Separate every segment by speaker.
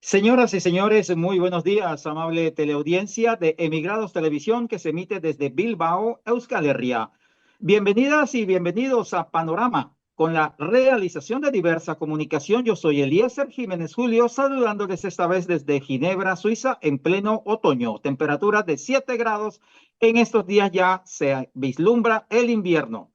Speaker 1: Señoras y señores, muy buenos días, amable teleaudiencia de Emigrados Televisión que se emite desde Bilbao, Euskal Herria. Bienvenidas y bienvenidos a Panorama, con la realización de diversa comunicación. Yo soy Eliezer Jiménez Julio, saludándoles esta vez desde Ginebra, Suiza, en pleno otoño. Temperatura de 7 grados. En estos días ya se vislumbra el invierno.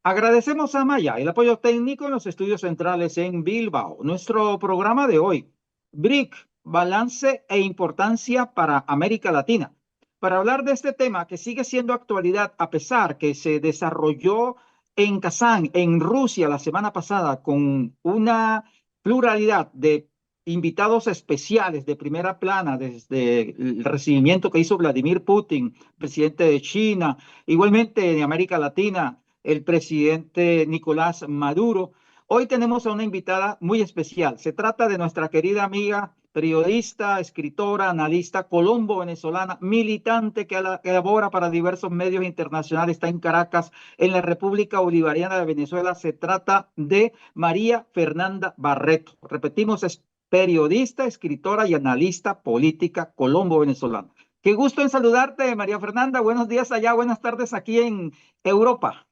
Speaker 1: Agradecemos a Maya el apoyo técnico en los estudios centrales en Bilbao. Nuestro programa de hoy, BRIC, balance e importancia para América Latina. Para hablar de este tema que sigue siendo actualidad a pesar que se desarrolló en Kazán, en Rusia, la semana pasada, con una pluralidad de invitados especiales de primera plana, desde el recibimiento que hizo Vladimir Putin, presidente de China, igualmente de América Latina, el presidente Nicolás Maduro. Hoy tenemos a una invitada muy especial. Se trata de nuestra querida amiga, periodista, escritora, analista colombo-venezolana, militante que labora para diversos medios internacionales, está en Caracas, en la República Bolivariana de Venezuela. Se trata de María Fernanda Barreto. Repetimos, es periodista, escritora y analista política colombo-venezolana. Qué gusto en saludarte, María Fernanda. Buenos días allá, buenas tardes aquí en Europa.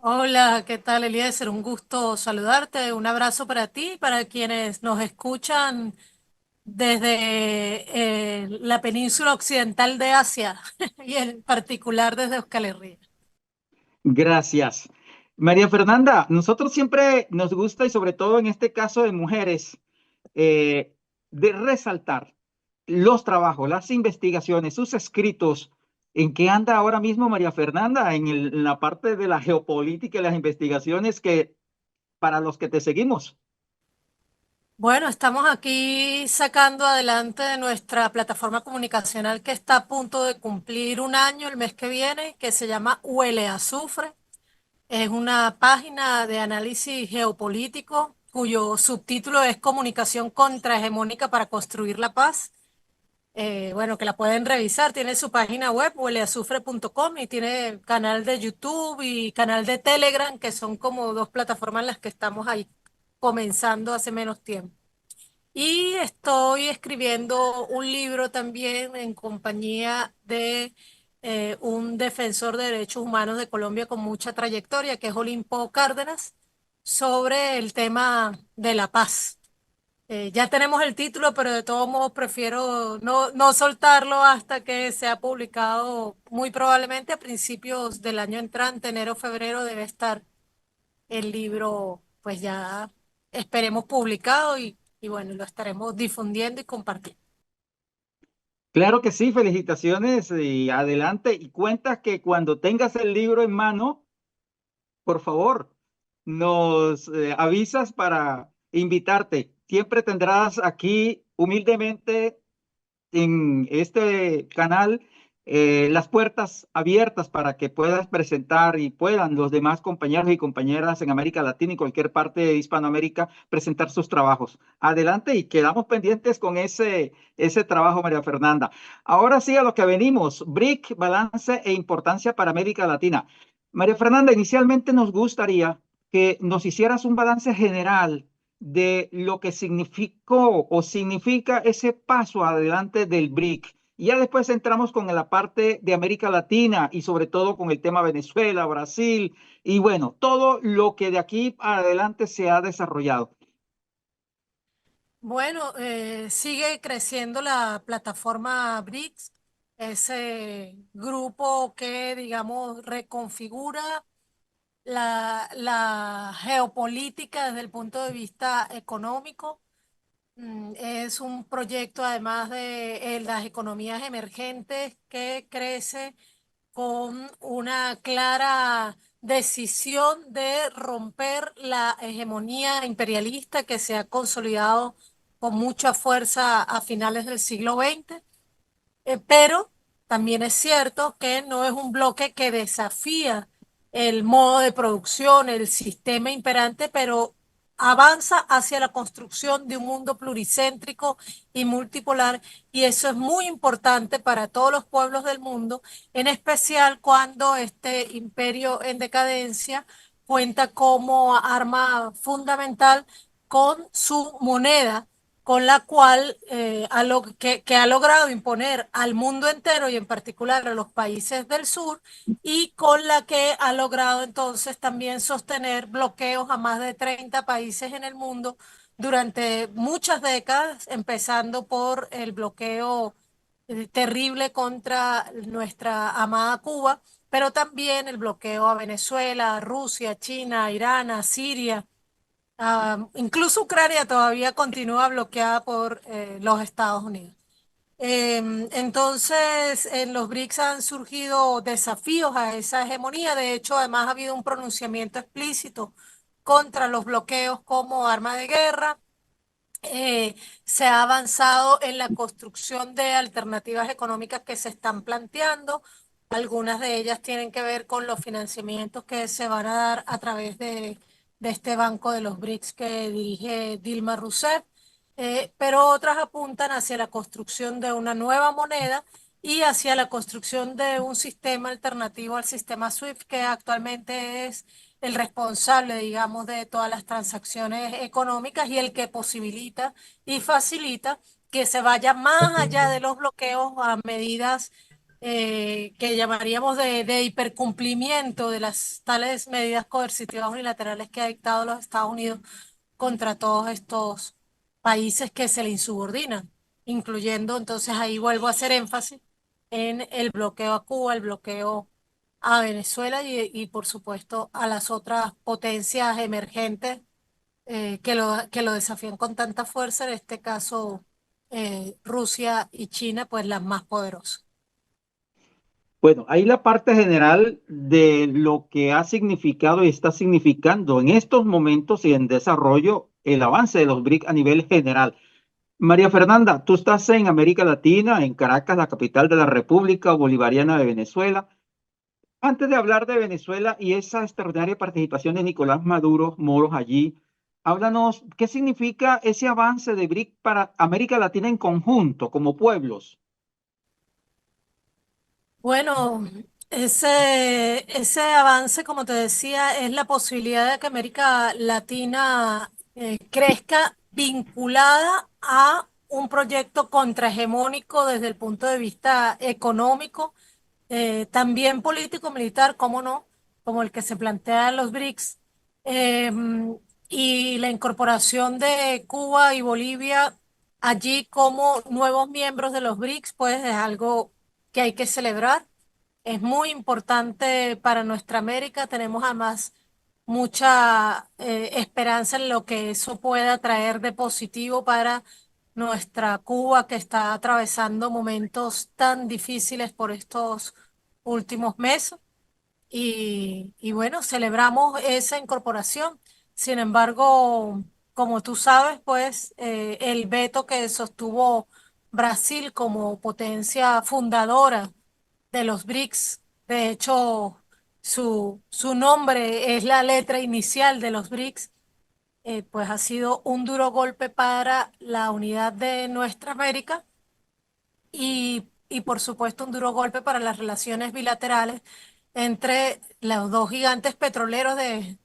Speaker 2: Hola, ¿qué tal, Eliezer? Un gusto saludarte. Un abrazo para ti y para quienes nos escuchan desde la península occidental de Asia y en particular desde Euskal Herria.
Speaker 1: Gracias. María Fernanda, nosotros siempre nos gusta, y sobre todo en este caso de mujeres, eh, de resaltar los trabajos, las investigaciones, sus escritos. ¿En qué anda ahora mismo María Fernanda? En la parte de la geopolítica y las investigaciones que para los que te seguimos.
Speaker 2: Bueno, estamos aquí sacando adelante nuestra plataforma comunicacional que está a punto de cumplir un año el mes que viene, que se llama Huele a Azufre. Es una página de análisis geopolítico cuyo subtítulo es Comunicación contrahegemónica para construir la paz. Bueno, que la pueden revisar. Tiene su página web, hueleazufre.com, y tiene canal de YouTube y canal de Telegram, que son como dos plataformas en las que estamos ahí comenzando hace menos tiempo. Y estoy escribiendo un libro también en compañía de un defensor de derechos humanos de Colombia con mucha trayectoria, que es Olimpo Cárdenas, sobre el tema de la paz. Ya tenemos el título, pero de todos modos prefiero no soltarlo hasta que sea publicado. Muy probablemente a principios del año entrante, enero, febrero, debe estar el libro, pues ya esperemos publicado y bueno, lo estaremos difundiendo y compartiendo.
Speaker 1: Claro que sí, felicitaciones y adelante. Y cuenta que cuando tengas el libro en mano, por favor, nos avisas para invitarte. Siempre tendrás aquí humildemente en este canal las puertas abiertas para que puedas presentar y puedan los demás compañeros y compañeras en América Latina y cualquier parte de Hispanoamérica presentar sus trabajos. Adelante y quedamos pendientes con ese trabajo, María Fernanda. Ahora sí a lo que venimos, BRIC, balance e importancia para América Latina. María Fernanda, inicialmente nos gustaría que nos hicieras un balance general de lo que significó o significa ese paso adelante del BRIC. Y ya después entramos con la parte de América Latina y sobre todo con el tema Venezuela, Brasil y bueno, todo lo que de aquí adelante se ha desarrollado.
Speaker 2: Bueno, sigue creciendo la plataforma BRICS, ese grupo que, digamos, reconfigura la geopolítica desde el punto de vista económico. Es un proyecto, además de las economías emergentes, que crece con una clara decisión de romper la hegemonía imperialista que se ha consolidado con mucha fuerza a finales del siglo XX. Pero también es cierto que no es un bloque que desafía el modo de producción, el sistema imperante, pero avanza hacia la construcción de un mundo pluricéntrico y multipolar, y eso es muy importante para todos los pueblos del mundo, en especial cuando este imperio en decadencia cuenta como arma fundamental con su moneda con la cual que ha logrado imponer al mundo entero y en particular a los países del sur, y con la que ha logrado entonces también sostener bloqueos a más de 30 países en el mundo durante muchas décadas, empezando por el bloqueo terrible contra nuestra amada Cuba, pero también el bloqueo a Venezuela, a Rusia, a China, a Irán, a Siria. Incluso Ucrania todavía continúa bloqueada por los Estados Unidos. Entonces, en los BRICS han surgido desafíos a esa hegemonía. De hecho, además ha habido un pronunciamiento explícito contra los bloqueos como arma de guerra. Se ha avanzado en la construcción de alternativas económicas que se están planteando. Algunas de ellas tienen que ver con los financiamientos que se van a dar a través de este Banco de los BRICS que dirige Dilma Rousseff, pero otras apuntan hacia la construcción de una nueva moneda y hacia la construcción de un sistema alternativo al sistema SWIFT, que actualmente es el responsable, digamos, de todas las transacciones económicas y el que posibilita y facilita que se vaya más allá de los bloqueos a medidas que llamaríamos de hipercumplimiento de las tales medidas coercitivas unilaterales que ha dictado los Estados Unidos contra todos estos países que se le insubordinan, incluyendo, entonces ahí vuelvo a hacer énfasis en el bloqueo a Cuba, el bloqueo a Venezuela y por supuesto a las otras potencias emergentes que lo desafían con tanta fuerza, en este caso Rusia y China, pues las más poderosas.
Speaker 1: Bueno, ahí la parte general de lo que ha significado y está significando en estos momentos y en desarrollo el avance de los BRIC a nivel general. María Fernanda, tú estás en América Latina, en Caracas, la capital de la República Bolivariana de Venezuela. Antes de hablar de Venezuela y esa extraordinaria participación de Nicolás Maduro Moros allí, háblanos, ¿qué significa ese avance de BRIC para América Latina en conjunto, como pueblos?
Speaker 2: Bueno, ese avance, como te decía, es la posibilidad de que América Latina crezca vinculada a un proyecto contrahegemónico desde el punto de vista económico, también político-militar, cómo no, como el que se plantea en los BRICS, eh, y la incorporación de Cuba y Bolivia allí como nuevos miembros de los BRICS, pues es algo que hay que celebrar. Es muy importante para nuestra América. Tenemos además mucha esperanza en lo que eso pueda traer de positivo para nuestra Cuba, que está atravesando momentos tan difíciles por estos últimos meses. Y bueno, celebramos esa incorporación. Sin embargo, como tú sabes, pues el veto que sostuvo Brasil como potencia fundadora de los BRICS, de hecho, su nombre es la letra inicial de los BRICS, pues ha sido un duro golpe para la unidad de nuestra América y por supuesto un duro golpe para las relaciones bilaterales entre los dos gigantes petroleros de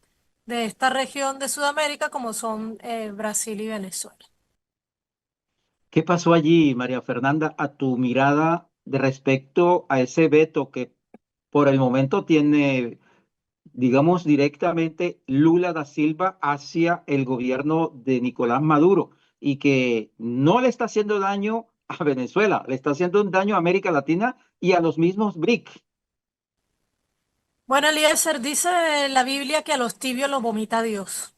Speaker 2: esta región de Sudamérica, como son Brasil y Venezuela.
Speaker 1: ¿Qué pasó allí, María Fernanda, a tu mirada de respecto a ese veto que por el momento tiene, digamos, directamente Lula da Silva hacia el gobierno de Nicolás Maduro y que no le está haciendo daño a Venezuela, le está haciendo un daño a América Latina y a los mismos BRIC?
Speaker 2: Bueno, Eliezer, dice la Biblia que a los tibios los vomita Dios.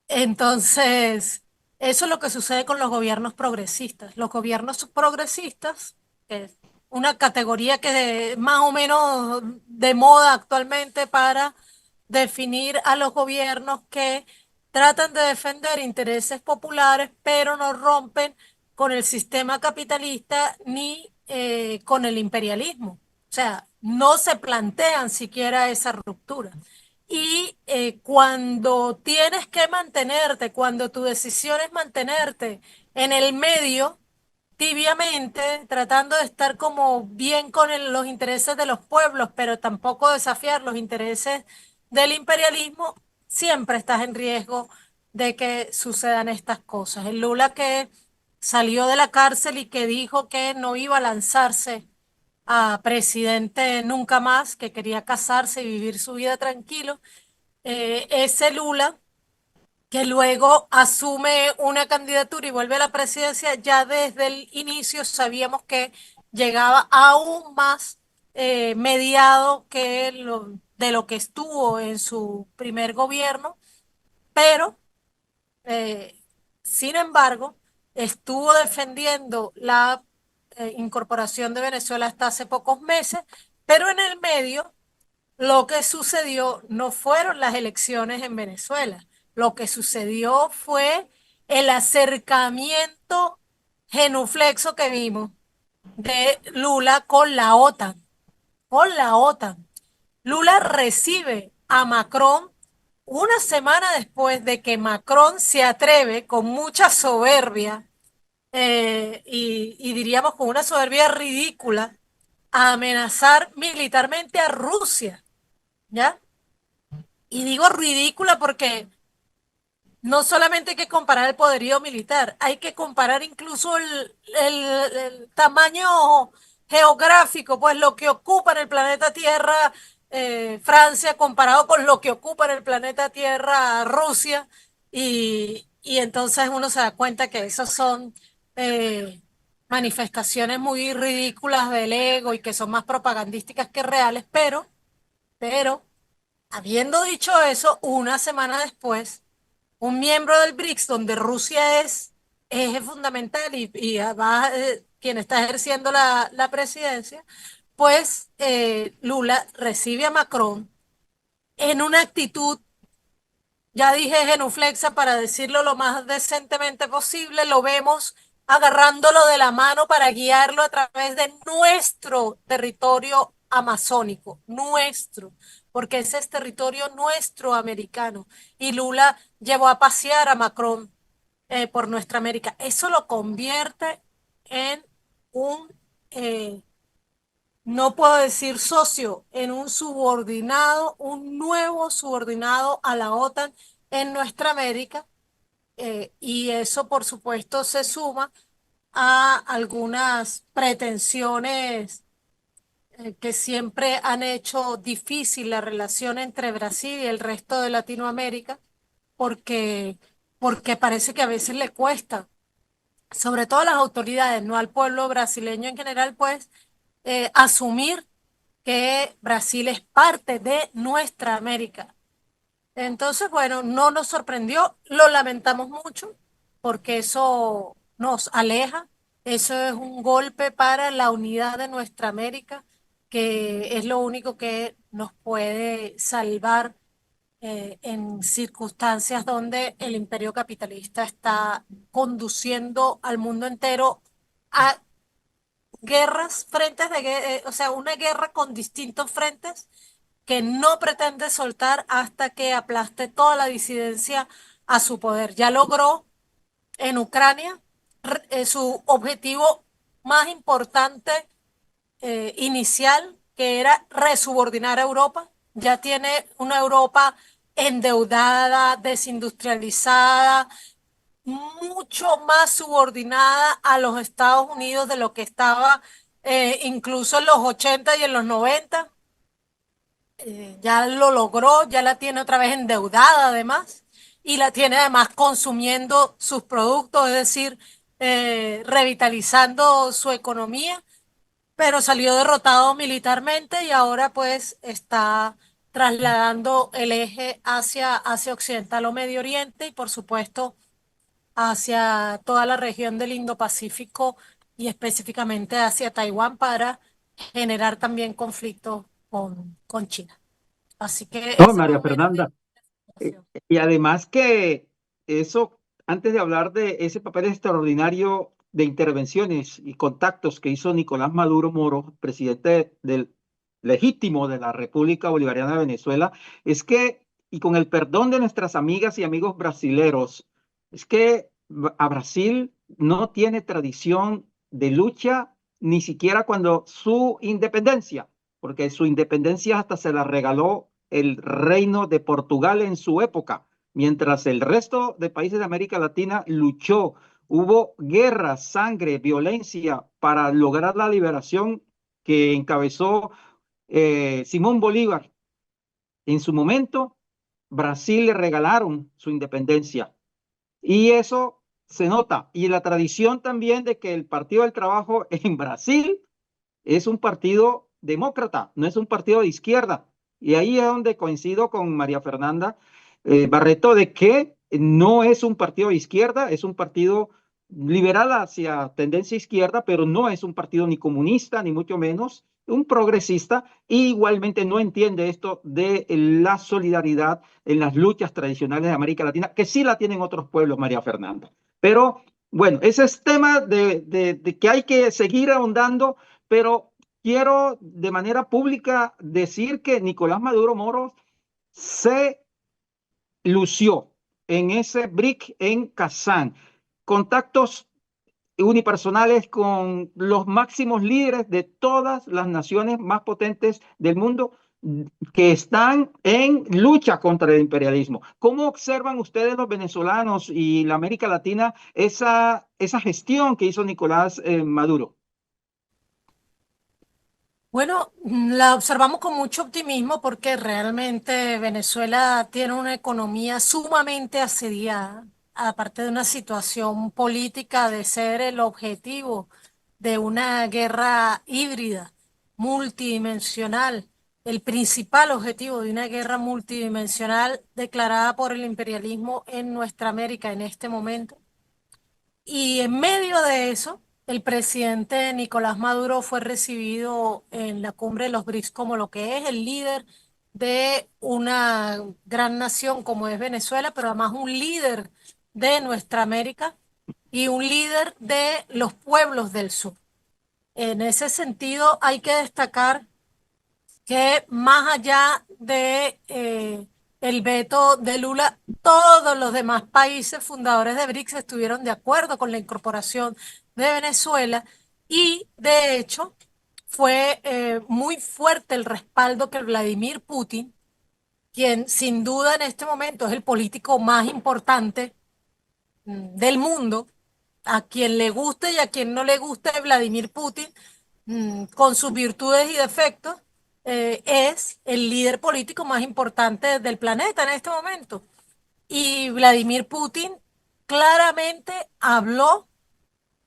Speaker 2: Entonces, eso es lo que sucede con los gobiernos progresistas. Los gobiernos progresistas, que es una categoría que más o menos de moda actualmente para definir a los gobiernos que tratan de defender intereses populares, pero no rompen con el sistema capitalista ni con el imperialismo. O sea, no se plantean siquiera esa ruptura. Y cuando tienes que mantenerte, cuando tu decisión es mantenerte en el medio, tibiamente, tratando de estar como bien con los intereses de los pueblos, pero tampoco desafiar los intereses del imperialismo, siempre estás en riesgo de que sucedan estas cosas. El Lula que salió de la cárcel y que dijo que no iba a lanzarse a presidente nunca más, que quería casarse y vivir su vida tranquilo. Ese Lula, que luego asume una candidatura y vuelve a la presidencia, ya desde el inicio sabíamos que llegaba aún más mediado de lo que estuvo en su primer gobierno, pero eh, sin embargo, estuvo defendiendo la incorporación de Venezuela hasta hace pocos meses, pero en el medio lo que sucedió no fueron las elecciones en Venezuela. Lo que sucedió fue el acercamiento genuflexo que vimos de Lula con la OTAN, con la OTAN. Lula recibe a Macron una semana después de que Macron se atreve con mucha soberbia y diríamos con una soberbia ridícula a amenazar militarmente a Rusia, ¿ya? Y digo ridícula porque no solamente hay que comparar el poderío militar, hay que comparar incluso el tamaño geográfico, pues lo que ocupa en el planeta Tierra Francia comparado con lo que ocupa en el planeta Tierra Rusia, y entonces uno se da cuenta que esas son eh, manifestaciones muy ridículas del ego y que son más propagandísticas que reales, pero habiendo dicho eso, una semana después, un miembro del BRICS, donde Rusia es eje fundamental y además quien está ejerciendo la presidencia, pues Lula recibe a Macron en una actitud, ya dije genuflexa para decirlo lo más decentemente posible, lo vemos agarrándolo de la mano para guiarlo a través de nuestro territorio amazónico, nuestro, porque ese es territorio nuestro americano. Y Lula llevó a pasear a Macron por nuestra América. Eso lo convierte en un, no puedo decir socio, en un subordinado, un nuevo subordinado a la OTAN en nuestra América. Y eso, por supuesto, se suma a algunas pretensiones que siempre han hecho difícil la relación entre Brasil y el resto de Latinoamérica, porque, porque parece que a veces le cuesta, sobre todo a las autoridades, no al pueblo brasileño en general, pues asumir que Brasil es parte de nuestra América. Entonces, bueno, no nos sorprendió, lo lamentamos mucho porque eso nos aleja, eso es un golpe para la unidad de nuestra América, que es lo único que nos puede salvar en circunstancias donde el imperio capitalista está conduciendo al mundo entero a guerras, o sea, una guerra con distintos frentes que no pretende soltar hasta que aplaste toda la disidencia a su poder. Ya logró en Ucrania su objetivo más importante inicial, que era resubordinar a Europa. Ya tiene una Europa endeudada, desindustrializada, mucho más subordinada a los Estados Unidos de lo que estaba incluso en los 80 y en los 90. Ya lo logró, ya la tiene otra vez endeudada además, y la tiene además consumiendo sus productos, es decir, revitalizando su economía, pero salió derrotado militarmente y ahora pues está trasladando el eje hacia Occidental o Medio Oriente y por supuesto hacia toda la región del Indo-Pacífico y específicamente hacia Taiwán para generar también conflictos con China. Así que
Speaker 1: No,
Speaker 2: ese más
Speaker 1: María
Speaker 2: o menos
Speaker 1: Fernanda.
Speaker 2: es la situación.
Speaker 1: Y además que eso, antes de hablar de ese papel extraordinario de intervenciones y contactos que hizo Nicolás Maduro Moro, presidente del legítimo de la República Bolivariana de Venezuela, es que, y con el perdón de nuestras amigas y amigos brasileros, es que a Brasil no tiene tradición de lucha ni siquiera cuando su independencia, porque su independencia hasta se la regaló el reino de Portugal en su época, mientras el resto de países de América Latina luchó Hubo guerra, sangre, violencia para lograr la liberación que encabezó Simón Bolívar. En su momento, Brasil le regalaron su independencia y eso se nota. Y la tradición también de que el Partido del Trabajo en Brasil es un partido demócrata, no es un partido de izquierda. Y ahí es donde coincido con María Fernanda Barreto de que no es un partido de izquierda, es un partido liberal hacia tendencia izquierda, pero no es un partido ni comunista, ni mucho menos un progresista, y igualmente no entiende esto de la solidaridad en las luchas tradicionales de América Latina, que sí la tienen otros pueblos, María Fernanda. Pero bueno, ese es tema de que hay que seguir ahondando, pero quiero de manera pública decir que Nicolás Maduro Moros se lució en ese BRIC en Kazán. Contactos unipersonales con los máximos líderes de todas las naciones más potentes del mundo que están en lucha contra el imperialismo. ¿Cómo observan ustedes los venezolanos y la América Latina esa gestión que hizo Nicolás Maduro?
Speaker 2: Bueno, la observamos con mucho optimismo porque realmente Venezuela tiene una economía sumamente asediada, aparte de una situación política de ser el objetivo de una guerra híbrida, multidimensional, el principal objetivo de una guerra multidimensional declarada por el imperialismo en nuestra América en este momento. Y en medio de eso, el presidente Nicolás Maduro fue recibido en la cumbre de los BRICS como lo que es el líder de una gran nación como es Venezuela, pero además un líder de nuestra América y un líder de los pueblos del sur. En ese sentido, hay que destacar que más allá de el veto de Lula, todos los demás países fundadores de BRICS estuvieron de acuerdo con la incorporación de Venezuela y de hecho fue muy fuerte el respaldo que Vladimir Putin, quien sin duda en este momento es el político más importante del mundo, a quien le guste y a quien no le guste Vladimir Putin, con sus virtudes y defectos, es el líder político más importante del planeta en este momento. Y Vladimir Putin claramente habló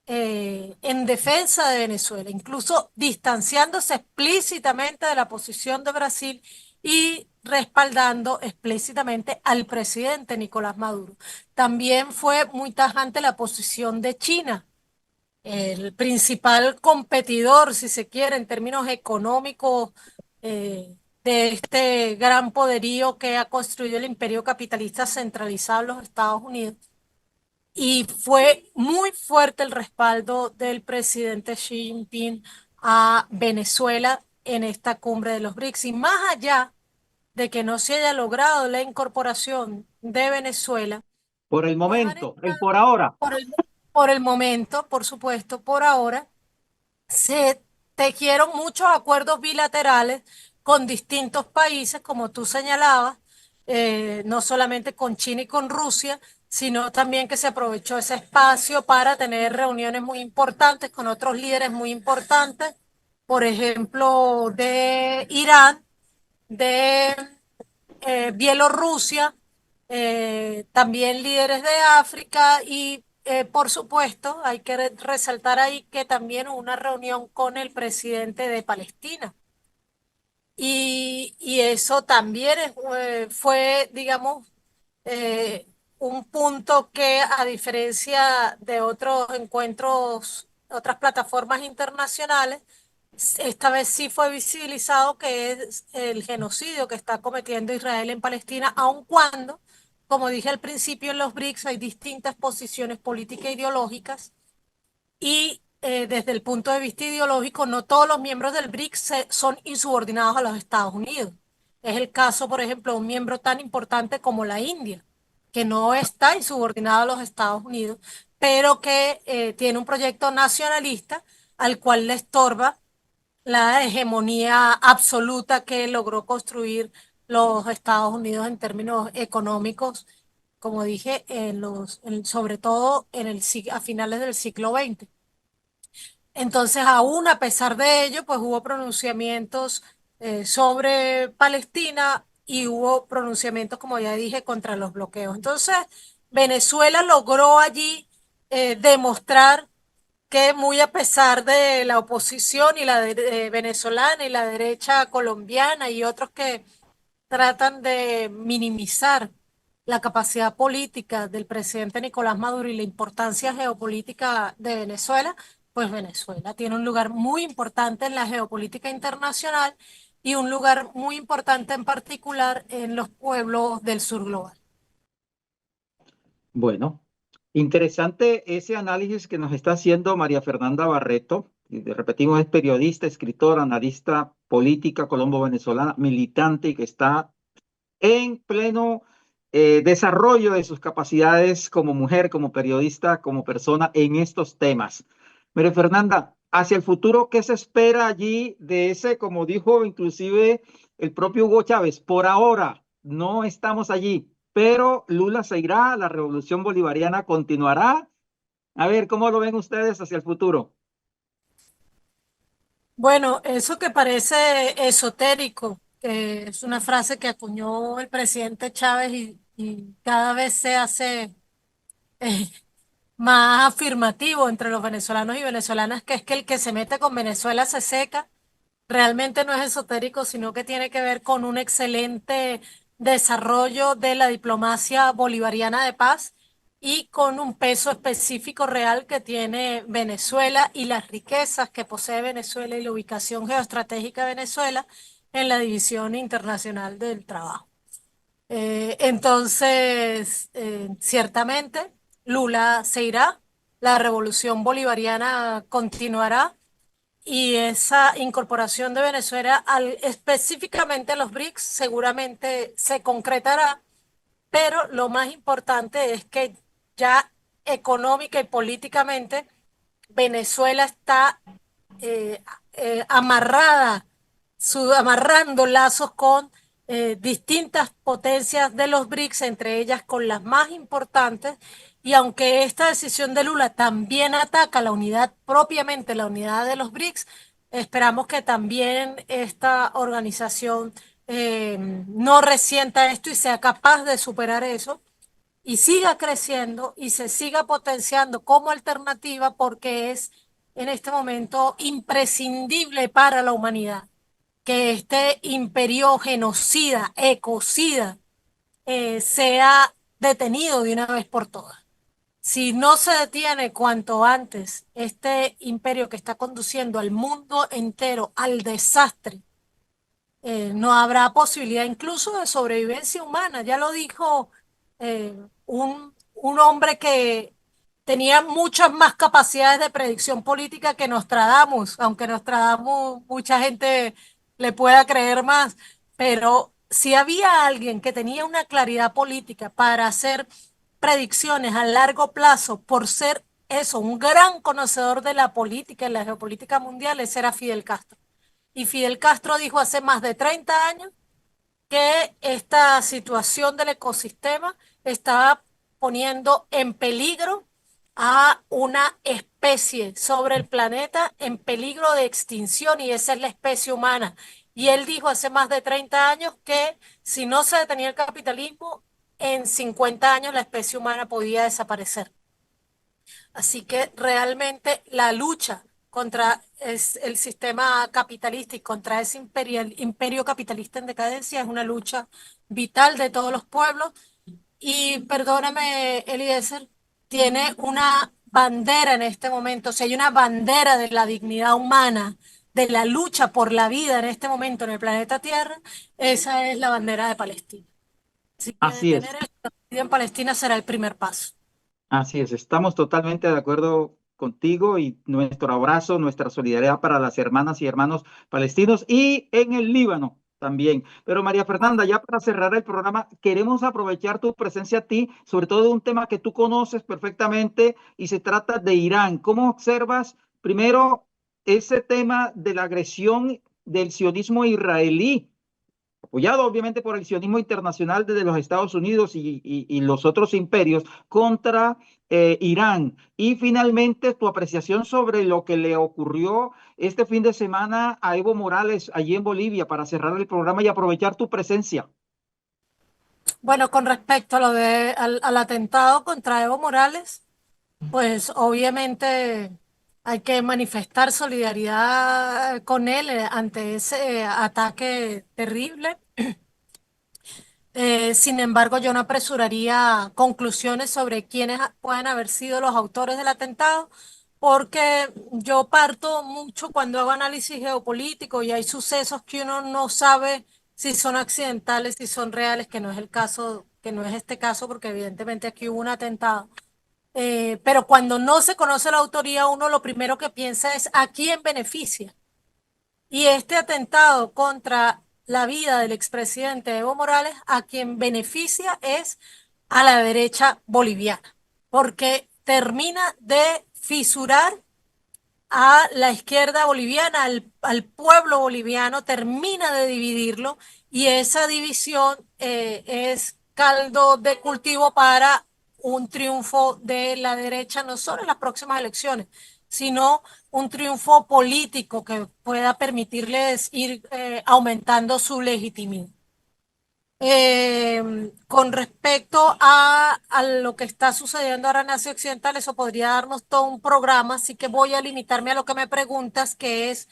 Speaker 2: en defensa de Venezuela, incluso distanciándose explícitamente de la posición de Brasil y respaldando explícitamente al presidente Nicolás Maduro. También fue muy tajante la posición de China, el principal competidor, si se quiere, en términos económicos, de este gran poderío que ha construido el imperio capitalista centralizado en los Estados Unidos. Y fue muy fuerte el respaldo del presidente Xi Jinping a Venezuela en esta cumbre de los BRICS. Y más allá de que no se haya logrado la incorporación de Venezuela,
Speaker 1: Por el
Speaker 2: pues han
Speaker 1: momento, el
Speaker 2: estado
Speaker 1: por ahora.
Speaker 2: por por el momento, por supuesto, por ahora, se tejieron muchos acuerdos bilaterales con distintos países, como tú señalabas, no solamente con China y con Rusia, sino también que se aprovechó ese espacio para tener reuniones muy importantes con otros líderes muy importantes, por ejemplo, de Irán, de Bielorrusia, también líderes de África y por supuesto hay que resaltar ahí que también hubo una reunión con el presidente de Palestina. Y eso también fue, digamos, eh, un punto que a diferencia de otros encuentros, otras plataformas internacionales, esta vez sí fue visibilizado que es el genocidio que está cometiendo Israel en Palestina, aun cuando, como dije al principio, en los BRICS hay distintas posiciones políticas e ideológicas y desde el punto de vista ideológico, no todos los miembros del BRICS son insubordinados a los Estados Unidos. Es el caso, por ejemplo, de un miembro tan importante como la India, que no está insubordinado a los Estados Unidos, pero que tiene un proyecto nacionalista al cual le estorba la hegemonía absoluta que logró construir los Estados Unidos en términos económicos como dije, sobre todo a finales del siglo XX. Entonces, aún a pesar de ello, pues hubo pronunciamientos sobre Palestina y hubo pronunciamientos, como ya dije, contra los bloqueos. Entonces, Venezuela logró allí demostrar que muy a pesar de la oposición y venezolana y la derecha colombiana y otros que tratan de minimizar la capacidad política del presidente Nicolás Maduro y la importancia geopolítica de Venezuela, pues Venezuela tiene un lugar muy importante en la geopolítica internacional y un lugar muy importante en particular en los pueblos del sur global.
Speaker 1: Bueno, interesante ese análisis que nos está haciendo María Fernanda Barreto. Y repetimos, es periodista, escritora, analista política colombo-venezolana, militante y que está en pleno desarrollo de sus capacidades como mujer, como periodista, como persona en estos temas. María Fernanda, hacia el futuro, ¿qué se espera allí de ese, como dijo inclusive el propio Hugo Chávez? Por ahora no estamos allí, pero Lula se irá, la revolución bolivariana continuará. A ver, ¿cómo lo ven ustedes hacia el futuro?
Speaker 2: Bueno, eso que parece esotérico, que es una frase que acuñó el presidente Chávez y cada vez se hace eh, más afirmativo entre los venezolanos y venezolanas, que es que el que se mete con Venezuela se seca, realmente no es esotérico, sino que tiene que ver con un excelente desarrollo de la diplomacia bolivariana de paz y con un peso específico real que tiene Venezuela y las riquezas que posee Venezuela y la ubicación geoestratégica de Venezuela en la división internacional del trabajo. Ciertamente, Lula se irá, la revolución bolivariana continuará y esa incorporación de Venezuela específicamente a los BRICS seguramente se concretará, pero lo más importante es que ya económica y políticamente Venezuela está eh, amarrando lazos con distintas potencias de los BRICS, entre ellas con las más importantes, y aunque esta decisión de Lula también ataca la unidad, propiamente la unidad de los BRICS, esperamos que también esta organización no resienta esto y sea capaz de superar eso y siga creciendo y se siga potenciando como alternativa porque es en este momento imprescindible para la humanidad que este imperio genocida, ecocida, sea detenido de una vez por todas. Si no se detiene cuanto antes este imperio que está conduciendo al mundo entero al desastre, no habrá posibilidad incluso de sobrevivencia humana. Ya lo dijo un hombre que tenía muchas más capacidades de predicción política que Nostradamus, aunque Nostradamus mucha gente le pueda creer más, pero si había alguien que tenía una claridad política para hacer predicciones a largo plazo por ser eso, un gran conocedor de la política y la geopolítica mundial, ese era Fidel Castro. Y Fidel Castro dijo hace más de 30 años que esta situación del ecosistema estaba poniendo en peligro a una especie sobre el planeta en peligro de extinción y esa es la especie humana. Y él dijo hace más de 30 años que si no se detenía el capitalismo, en 50 años la especie humana podía desaparecer. Así que realmente la lucha contra el sistema capitalista y contra ese imperio capitalista en decadencia es una lucha vital de todos los pueblos. Y perdóname, Eliezer, tiene una bandera en este momento, o sea, hay una bandera de la dignidad humana, de la lucha por la vida en este momento en el planeta Tierra, esa es la bandera de Palestina. Así que
Speaker 1: Así
Speaker 2: detener
Speaker 1: es.
Speaker 2: el genocidio en Palestina será el primer paso.
Speaker 1: Así es, estamos totalmente de acuerdo contigo y nuestro abrazo, nuestra solidaridad para las hermanas y hermanos palestinos y en el Líbano también. Pero María Fernanda, ya para cerrar el programa, queremos aprovechar tu presencia a ti, sobre todo de un tema que tú conoces perfectamente y se trata de Irán. ¿Cómo observas primero ese tema de la agresión del sionismo israelí apoyado obviamente por el sionismo internacional desde los Estados Unidos y los otros imperios, contra Irán. Y finalmente, tu apreciación sobre lo que le ocurrió este fin de semana a Evo Morales allí en Bolivia para cerrar el programa y aprovechar tu presencia.
Speaker 2: Bueno, con respecto a al atentado contra Evo Morales, pues obviamente hay que manifestar solidaridad con él ante ese ataque terrible. Sin embargo, yo no apresuraría conclusiones sobre quiénes pueden haber sido los autores del atentado, porque yo parto mucho cuando hago análisis geopolítico y hay sucesos que uno no sabe si son accidentales, si son reales, que no es el caso, que no es este caso, porque evidentemente aquí hubo un atentado. Pero cuando no se conoce la autoría, uno lo primero que piensa es a quién beneficia. Y este atentado contra la vida del expresidente Evo Morales, a quien beneficia es a la derecha boliviana, porque termina de fisurar a la izquierda boliviana, al pueblo boliviano, termina de dividirlo y esa división es caldo de cultivo para un triunfo de la derecha, no solo en las próximas elecciones, sino un triunfo político que pueda permitirles ir aumentando su legitimidad. Con respecto a lo que está sucediendo ahora en Asia Occidental, eso podría darnos todo un programa, así que voy a limitarme a lo que me preguntas, que es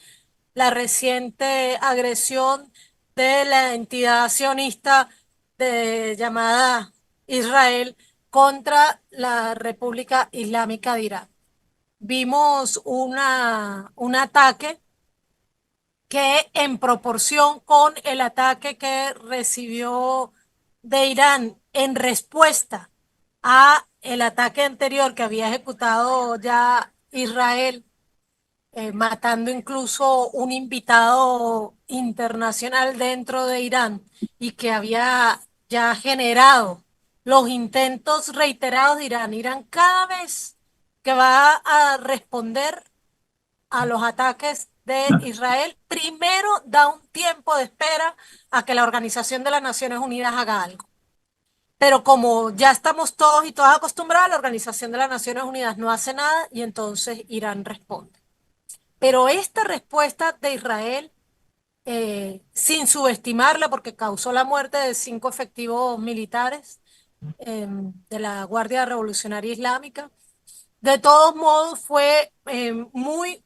Speaker 2: la reciente agresión de la entidad sionista llamada Israel contra la República Islámica de Irán. Vimos un ataque que en proporción con el ataque que recibió de Irán en respuesta a el ataque anterior que había ejecutado ya Israel, matando incluso un invitado internacional dentro de Irán y que había ya generado los intentos reiterados de Irán. Irán cada vez que va a responder a los ataques de Israel, primero da un tiempo de espera a que la Organización de las Naciones Unidas haga algo. Pero como ya estamos todos y todas acostumbrados, la Organización de las Naciones Unidas no hace nada y entonces Irán responde. Pero esta respuesta de Israel, sin subestimarla, porque causó la muerte de 5 efectivos militares de la Guardia Revolucionaria Islámica, de todos modos fue muy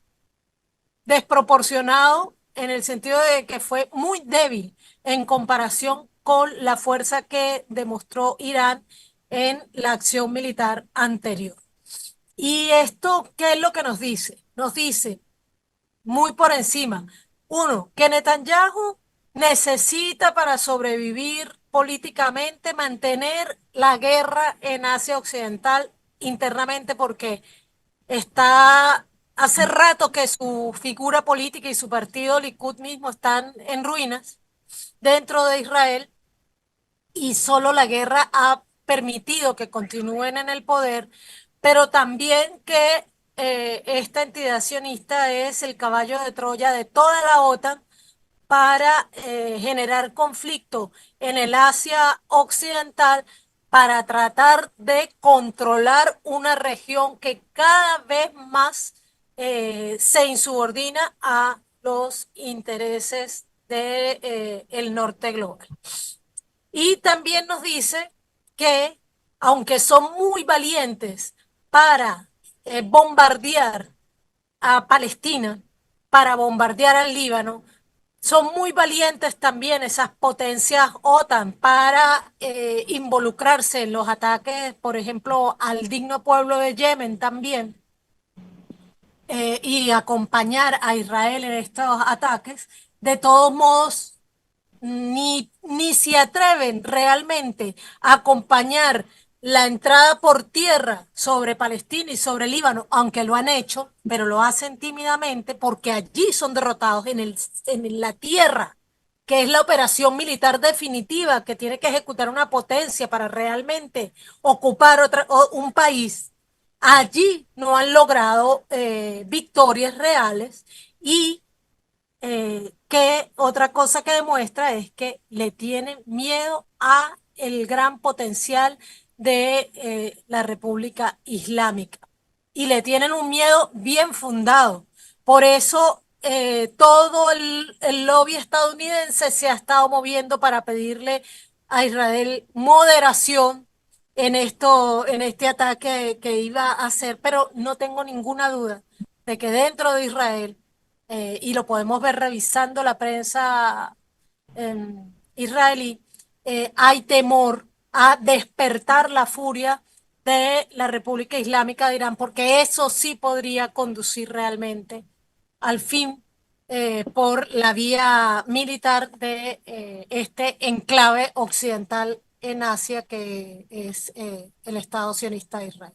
Speaker 2: desproporcionado en el sentido de que fue muy débil en comparación con la fuerza que demostró Irán en la acción militar anterior. ¿Y esto qué es lo que nos dice? Nos dice muy por encima, uno, que Netanyahu necesita para sobrevivir políticamente mantener la guerra en Asia Occidental internamente porque está hace rato que su figura política y su partido Likud mismo están en ruinas dentro de Israel y solo la guerra ha permitido que continúen en el poder, pero también que esta entidad sionista es el caballo de Troya de toda la OTAN para generar conflicto en el Asia Occidental para tratar de controlar una región que cada vez más se insubordina a los intereses del el norte global. Y también nos dice que, aunque son muy valientes para bombardear a Palestina, para bombardear al Líbano, son muy valientes también esas potencias OTAN para involucrarse en los ataques, por ejemplo, al digno pueblo de Yemen también, y acompañar a Israel en estos ataques. De todos modos, ni se atreven realmente a acompañar la entrada por tierra sobre Palestina y sobre Líbano, aunque lo han hecho, pero lo hacen tímidamente porque allí son derrotados en la tierra, que es la operación militar definitiva que tiene que ejecutar una potencia para realmente ocupar un país. Allí no han logrado victorias reales y que otra cosa que demuestra es que le tienen miedo a el gran potencial de la República Islámica y le tienen un miedo bien fundado. Por eso todo el lobby estadounidense se ha estado moviendo para pedirle a Israel moderación en este ataque que iba a hacer, pero no tengo ninguna duda de que dentro de Israel, y lo podemos ver revisando la prensa israelí, hay temor a despertar la furia de la República Islámica de Irán, porque eso sí podría conducir realmente al fin por la vía militar de este enclave occidental en Asia que es el Estado sionista de Israel.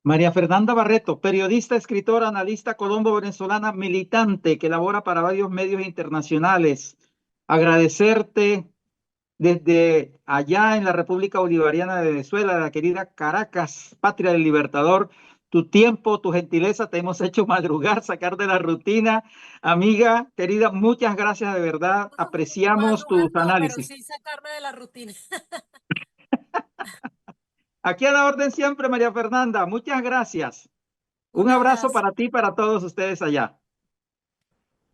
Speaker 1: María Fernanda Barreto, periodista, escritora, analista colombo-venezolana, militante que labora para varios medios internacionales. Agradecerte desde allá en la República Bolivariana de Venezuela, la querida Caracas, patria del Libertador, tu tiempo, tu gentileza, te hemos hecho madrugar, sacar de la rutina. Amiga, querida, muchas gracias de verdad,
Speaker 2: No,
Speaker 1: apreciamos
Speaker 2: madrugar
Speaker 1: tus
Speaker 2: no, pero
Speaker 1: análisis.
Speaker 2: sí sacarme de la rutina.
Speaker 1: Aquí a la orden siempre, María Fernanda, muchas gracias. Un
Speaker 2: Un
Speaker 1: abrazo
Speaker 2: abrazo.
Speaker 1: para ti y para todos ustedes allá.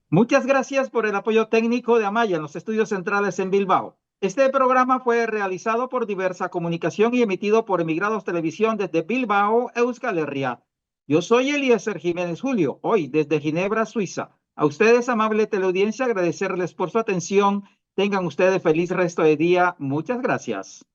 Speaker 1: Muchas gracias por el apoyo técnico de Amaya en los estudios centrales en Bilbao. Este programa fue realizado por Diversa Comunicación y emitido por Emigrados Televisión desde Bilbao, Euskal Herria. Yo soy Eliezer Jiménez Julio, hoy desde Ginebra, Suiza. A ustedes, amable teleaudiencia, agradecerles por su atención. Tengan ustedes feliz resto de día. Muchas gracias.